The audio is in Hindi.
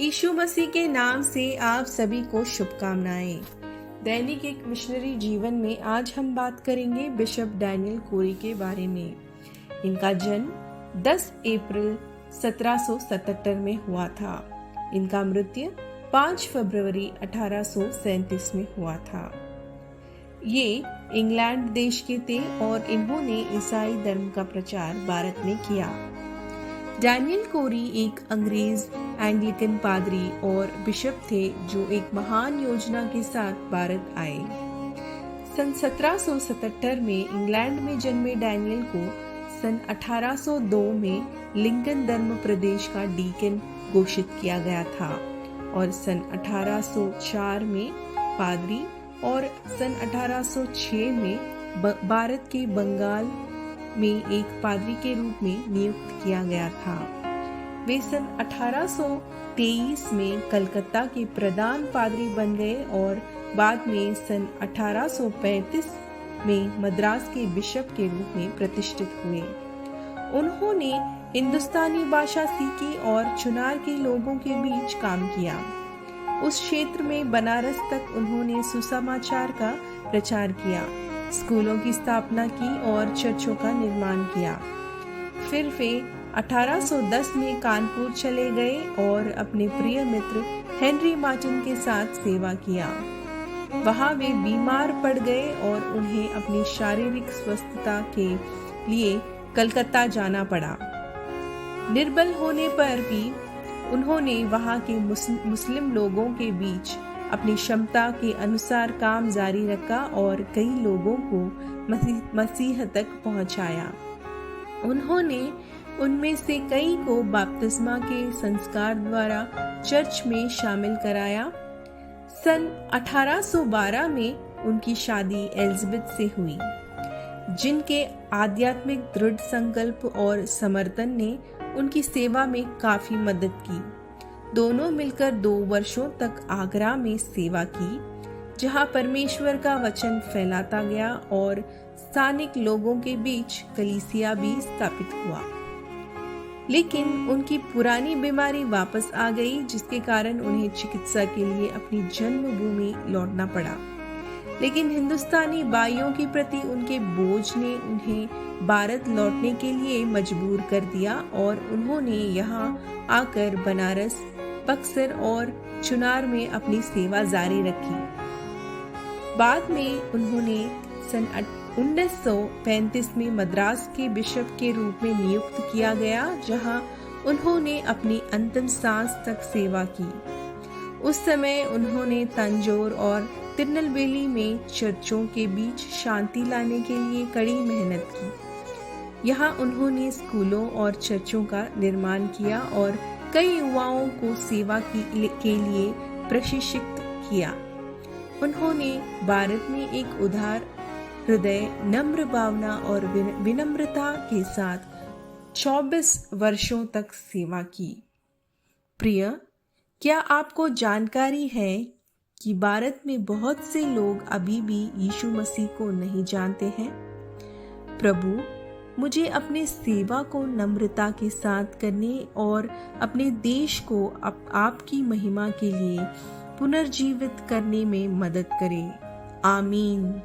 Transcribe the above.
यीशु मसीह के नाम से आप सभी को शुभकामनाएं। दैनिक एक मिशनरी जीवन में आज हम बात करेंगे बिशप डैनियल कोरी के बारे में। इनका जन्म 10 अप्रैल 1777 में हुआ था। इनका मृत्यु 5 फरवरी 1837 में हुआ था। ये इंग्लैंड देश के थे और इन्होंने ईसाई धर्म का प्रचार भारत में किया। डैनियल कोरी एक अंग्रेज एंग्लिकन पादरी और बिशप थे जो एक महान योजना के साथ भारत आए। सन 1777 में इंग्लैंड में जन्मे डैनियल को सन 1802 में लिंकन धर्म प्रदेश का डीकन घोषित किया गया था और सन 1804 में पादरी और सन 1806 में भारत के बंगाल में एक पादरी के रूप में नियुक्त किया गया था। वे सन 1823 में कलकत्ता के प्रधान पादरी बन गए और बाद में सन 1835 में मद्रास के बिशप के रूप में प्रतिष्ठित हुए। उन्होंने हिंदुस्तानी भाषा सीखी और चुनार के लोगों के बीच काम किया। उस क्षेत्र में बनारस तक उन्होंने सुसमाचार का प्रचार किया, स्कूलों की स्थापना की और चर्चों का निर्माण किया। फिर वे 1810 में कानपुर चले गए और अपने प्रिय मित्र हेनरी मार्टिन के साथ सेवा किया। वहां वे बीमार पड़ गए और उन्हें अपनी शारीरिक स्वस्थता के लिए कलकत्ता जाना पड़ा। निर्बल होने पर भी उन्होंने वहां के मुस्लिम लोगों के बीच अपनी क्षमता के अनुसार काम जारी रखा और कई लोगों को मसीह तक पहुंचाया। उन्होंने उनमें से कई को बपतिस्मा के संस्कार द्वारा चर्च में शामिल कराया। सन 1812 में उनकी शादी एलिजाबेथ से हुई, जिनके आध्यात्मिक दृढ़ संकल्प और समर्थन ने उनकी सेवा में काफी मदद की। दोनों मिलकर 2 वर्षों तक आगरा में सेवा की, जहां परमेश्वर का वचन फैलाता गया और स्थानिक लोगों के बीच कलीसिया भी स्थापित हुआ। लेकिन उनकी पुरानी बीमारी वापस आ गई, जिसके कारण उन्हें चिकित्सा के लिए अपनी जन्मभूमि लौटना पड़ा। लेकिन हिंदुस्तानी भाइयों के प्रति उनके बोझ ने उन्हें भारत लौटने के लिए मजबूर कर दिया और उन्होंने यहाँ आकर बनारस, बक्सर और चुनार में अपनी सेवा जारी रखी। बाद में उन्होंने सन 1935 में मद्रास के बिशप के रूप में नियुक्त किया गया, जहां उन्होंने अपनी अंतिम सांस तक सेवा की। उस समय उन्होंने तंजौर और तिरुनेलवेली में चर्चों के बीच शांति लाने के लिए कड़ी मेहनत की। यहाँ उन्होंने स्कूलों और चर्चों का निर्माण किया और कई युवाओं को सेवा के लिए प्रशिक्षित किया। उन्होंने भारत में एक उदार हृदय, नम्र भावना और विनम्रता के साथ 24 वर्षों तक सेवा की। प्रिय, क्या आपको जानकारी है कि भारत में बहुत से लोग अभी भी यीशु मसीह को नहीं जानते हैं? प्रभु मुझे अपने सेवा को नम्रता के साथ करने और अपने देश को आपकी महिमा के लिए पुनर्जीवित करने में मदद करें। आमीन।